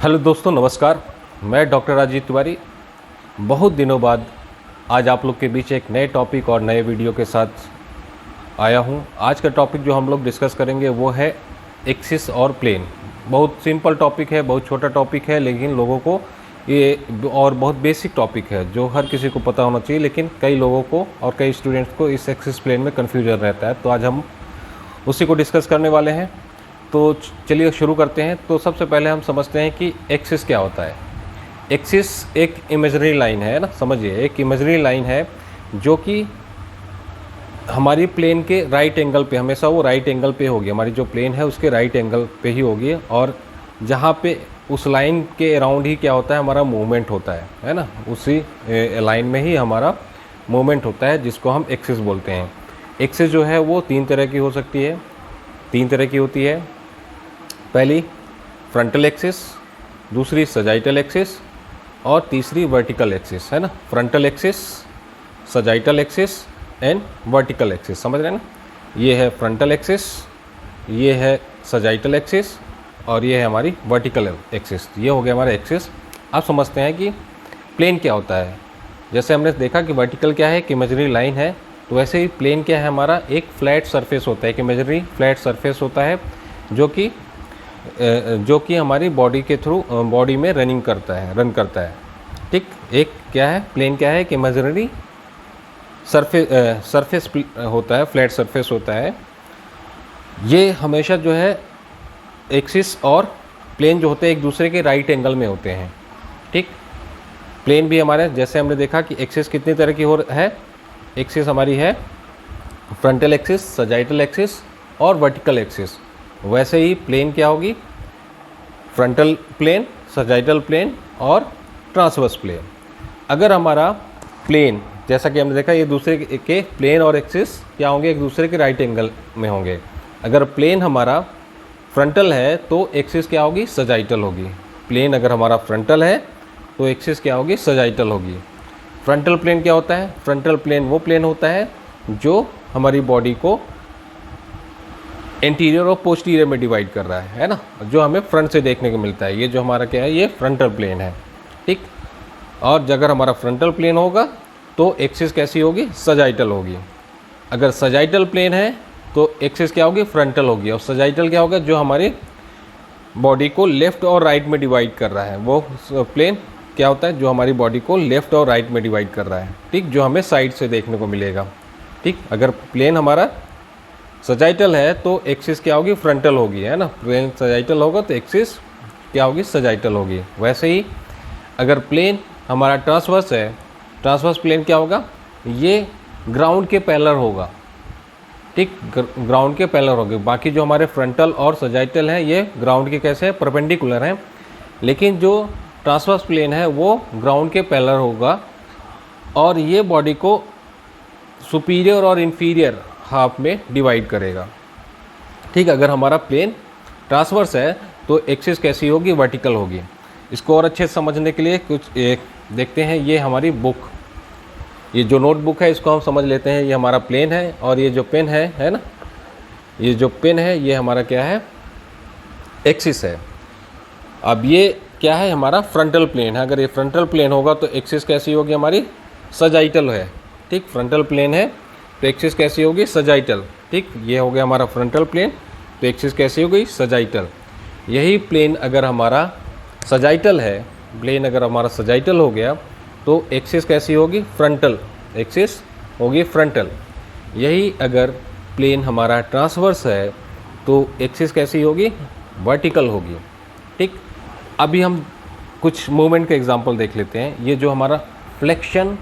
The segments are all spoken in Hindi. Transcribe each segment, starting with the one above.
हेलो दोस्तों, नमस्कार। मैं डॉक्टर राजीव तिवारी बहुत दिनों बाद आज आप लोग के बीच एक नए टॉपिक और नए वीडियो के साथ आया हूं। आज का टॉपिक जो हम लोग डिस्कस करेंगे वो है एक्सिस और प्लेन। बहुत सिंपल टॉपिक है, बहुत छोटा टॉपिक है, लेकिन लोगों को ये और बहुत बेसिक टॉपिक है जो हर किसी को पता होना चाहिए, लेकिन कई लोगों को और कई स्टूडेंट्स को इस एक्सिस प्लेन में कन्फ्यूजन रहता है। तो आज हम उसी को डिस्कस करने वाले हैं। तो चलिए शुरू करते हैं। तो सबसे पहले हम समझते हैं कि एक्सिस क्या होता है। एक्सिस एक इमेजिनरी लाइन है ना, समझिए, एक इमेजिनरी लाइन है जो कि हमारी प्लेन के राइट एंगल पे, हमेशा वो राइट एंगल पे होगी। हमारी जो प्लेन है उसके राइट एंगल पे ही होगी, और जहाँ पे उस लाइन के अराउंड ही क्या होता है, हमारा मूवमेंट होता है ना, उसी लाइन में ही हमारा मूवमेंट होता है, जिसको हम एक्सिस बोलते हैं। एक्सिस जो है वो तीन तरह की हो सकती है, तीन तरह की होती है। पहली फ्रंटल एक्सिस, दूसरी सजाइटल एक्सिस और तीसरी वर्टिकल एक्सिस, है ना। Frontal axis, sagittal axis and vertical axis, समझ रहे हैं ना। ये है फ्रंटल एक्सिस, ये है सजाइटल एक्सिस और ये है हमारी वर्टिकल एक्सिस। ये हो गया हमारा एक्सिस। आप समझते हैं कि प्लेन क्या होता है। जैसे हमने देखा कि वर्टिकल क्या है, कि इमेजिनरी लाइन है, तो वैसे ही प्लेन क्या है, हमारा एक फ्लैट सरफेस होता है, एक इमेजिनरी फ्लैट सरफेस होता है जो कि हमारी बॉडी के थ्रू बॉडी में रन करता है। ठीक, एक क्या है, प्लेन क्या है कि इमेजिनरी सरफेस होता है, फ्लैट सरफेस होता है। ये हमेशा जो है एक्सिस और प्लेन जो होते हैं एक दूसरे के राइट एंगल में होते हैं। ठीक, प्लेन भी हमारे, जैसे हमने देखा कि एक्सिस कितनी तरह की है। एक्सिस हमारी है फ्रंटल एक्सिस, सजाइटल एक्सिस और वर्टिकल एक्सिस। वैसे ही प्लेन क्या होगी, फ्रंटल प्लेन, सजाइटल प्लेन और ट्रांसवर्स प्लेन। अगर हमारा प्लेन, जैसा कि हमने देखा, ये दूसरे के प्लेन और एक्सिस क्या होंगे, एक दूसरे के राइट एंगल में होंगे। अगर प्लेन हमारा फ्रंटल है तो एक्सिस क्या होगी, सजाइटल होगी। प्लेन अगर हमारा फ्रंटल है तो एक्सिस क्या होगी, सजाइटल होगी। फ्रंटल प्लेन क्या होता है, फ्रंटल प्लेन वो प्लेन होता है जो हमारी बॉडी को इंटीरियर और पोस्टीरियर में डिवाइड कर रहा है ना, जो हमें फ्रंट से देखने को मिलता है। ये जो हमारा क्या है, ये फ्रंटल प्लेन है। ठीक, और अगर हमारा फ्रंटल प्लेन होगा तो एक्सिस कैसी होगी, सजाइटल होगी। अगर सजाइटल प्लेन है तो एक्सिस क्या होगी, फ्रंटल होगी। और सजाइटल क्या होगा, जो हमारी बॉडी को लेफ़्ट और राइट में डिवाइड कर रहा है, वो प्लेन क्या होता है, जो हमारी बॉडी को लेफ़्ट और राइट में डिवाइड कर रहा है। ठीक, जो हमें साइड से देखने को मिलेगा। ठीक, अगर प्लेन हमारा सजाइटल है तो एक्सिस क्या होगी, फ्रंटल होगी, है ना। प्लेन सजाइटल होगा तो एक्सिस क्या होगी, सजाइटल होगी। वैसे ही अगर प्लेन हमारा ट्रांसवर्स है, ट्रांसवर्स प्लेन क्या होगा, ये ग्राउंड के पैरेलल होगा। ठीक, ग्राउंड के पैरेलल होगी। बाकी जो हमारे फ्रंटल और सजाइटल हैं ये ग्राउंड के कैसे हैं, परपेंडिकुलर हैं, लेकिन जो ट्रांसवर्स प्लेन है वो ग्राउंड के पैरेलल होगा, और ये बॉडी को सुपीरियर और इन्फीरियर हाफ में डिवाइड करेगा। ठीक, अगर हमारा प्लेन ट्रांसवर्स है तो एक्सिस कैसी होगी, वर्टिकल होगी। इसको और अच्छे से समझने के लिए कुछ एक देखते हैं। ये हमारी बुक, ये जो नोटबुक है इसको हम समझ लेते हैं। ये हमारा प्लेन है और ये जो पेन है ना, ये जो पेन है ये हमारा क्या है, एक्सिस है। अब ये क्या है, हमारा फ्रंटल प्लेन है। अगर ये फ्रंटल प्लेन होगा तो एक्सिस कैसी होगी, हमारी सजाइटल है। ठीक, फ्रंटल प्लेन है तो एक्सिस कैसी होगी, सजाइटल। ठीक, ये हो गया हमारा फ्रंटल प्लेन, तो एक्सिस कैसी होगी, सजाइटल। यही प्लेन अगर हमारा सजाइटल है, प्लेन अगर हमारा सजाइटल हो गया तो एक्सिस कैसी होगी, फ्रंटल, एक्सिस होगी फ्रंटल। यही अगर प्लेन हमारा ट्रांसवर्स है तो एक्सिस कैसी होगी, वर्टिकल होगी। ठीक, अभी हम कुछ मूवमेंट के एग्जांपल देख लेते हैं। ये जो हमारा फ्लेक्शन,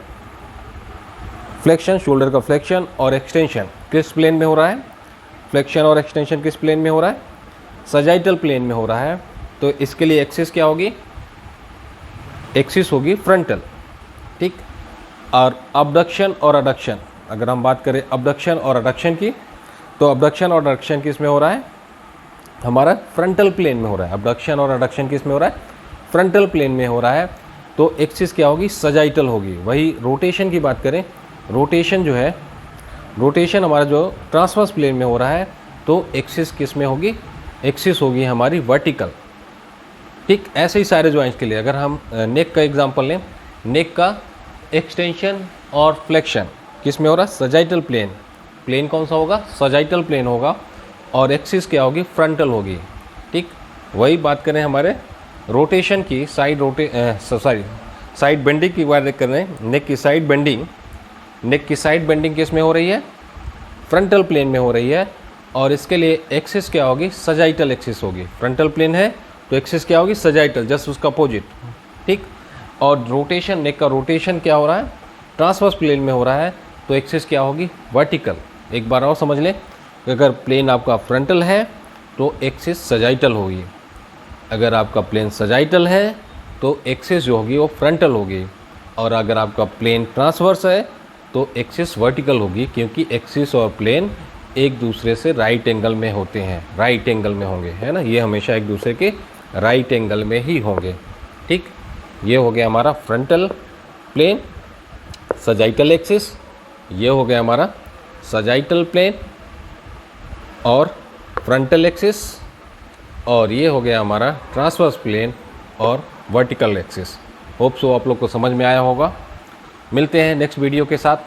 शोल्डर का फ्लेक्शन और एक्सटेंशन किस प्लेन में हो रहा है, फ्लेक्शन और एक्सटेंशन किस प्लेन में हो रहा है, सजाइटल प्लेन में हो रहा है। तो इसके लिए एक्सिस क्या होगी, एक्सिस होगी फ्रंटल। ठीक, और अबडक्शन और अडक्शन, अगर हम बात करें अबडक्शन और अडक्शन की, तो अबडक्शन और अडक्शन किस में हो रहा है, हमारा फ्रंटल प्लेन में हो रहा है। अबडक्शन और अडक्शन किस में हो रहा है, फ्रंटल प्लेन में हो रहा है। तो एक्सिस क्या होगी, सजाइटल होगी। वही रोटेशन की बात करें, रोटेशन जो है, रोटेशन हमारा जो ट्रांसवर्स प्लेन में हो रहा है तो एक्सिस किस में होगी, एक्सिस होगी हमारी वर्टिकल। ठीक, ऐसे ही सारे जॉइंट्स के लिए अगर हम नेक का एग्जांपल लें, नेक का एक्सटेंशन और फ्लेक्शन किस में हो रहा है? Sagittal plane. प्लेन कौन सा होगा? सजाइटल प्लेन होगा। और एक्सिस क्या होगी? फ्रंटल होगी। ठीक, वही बात करें हमारे रोटेशन की, साइड बेंडिंग की बात कर रहे हैं। नेक की साइड बेंडिंग किस में हो रही है? फ्रंटल प्लेन में हो रही है। और इसके लिए एक्सिस क्या होगी? सजाइटल एक्सिस होगी। फ्रंटल प्लेन है तो एक्सिस क्या होगी? सजाइटल, जस्ट उसका अपोजिट। ठीक, और रोटेशन, नेक का रोटेशन क्या हो रहा है? ट्रांसवर्स प्लेन में हो रहा है, तो एक्सिस क्या होगी? वर्टिकल। एक बार और समझ लें, अगर प्लेन आपका फ्रंटल है तो एक्सिस सजाइटल होगी। अगर आपका प्लेन सजाइटल है तो एक्सिस जो होगी वो फ्रंटल होगी। और अगर आपका प्लेन ट्रांसवर्स है तो एक्सिस वर्टिकल होगी, क्योंकि एक्सिस और प्लेन एक दूसरे से राइट एंगल में होते हैं, राइट एंगल में होंगे, है ना। ये हमेशा एक दूसरे के राइट एंगल में ही होंगे। ठीक, ये हो गया हमारा फ्रंटल प्लेन, सजाइटल एक्सिस। ये हो गया हमारा सजाइटल प्लेन और फ्रंटल एक्सिस। और ये हो गया हमारा ट्रांसवर्स प्लेन और वर्टिकल एक्सिस। होप सो आप लोग को समझ में आया होगा। मिलते हैं नेक्स्ट वीडियो के साथ।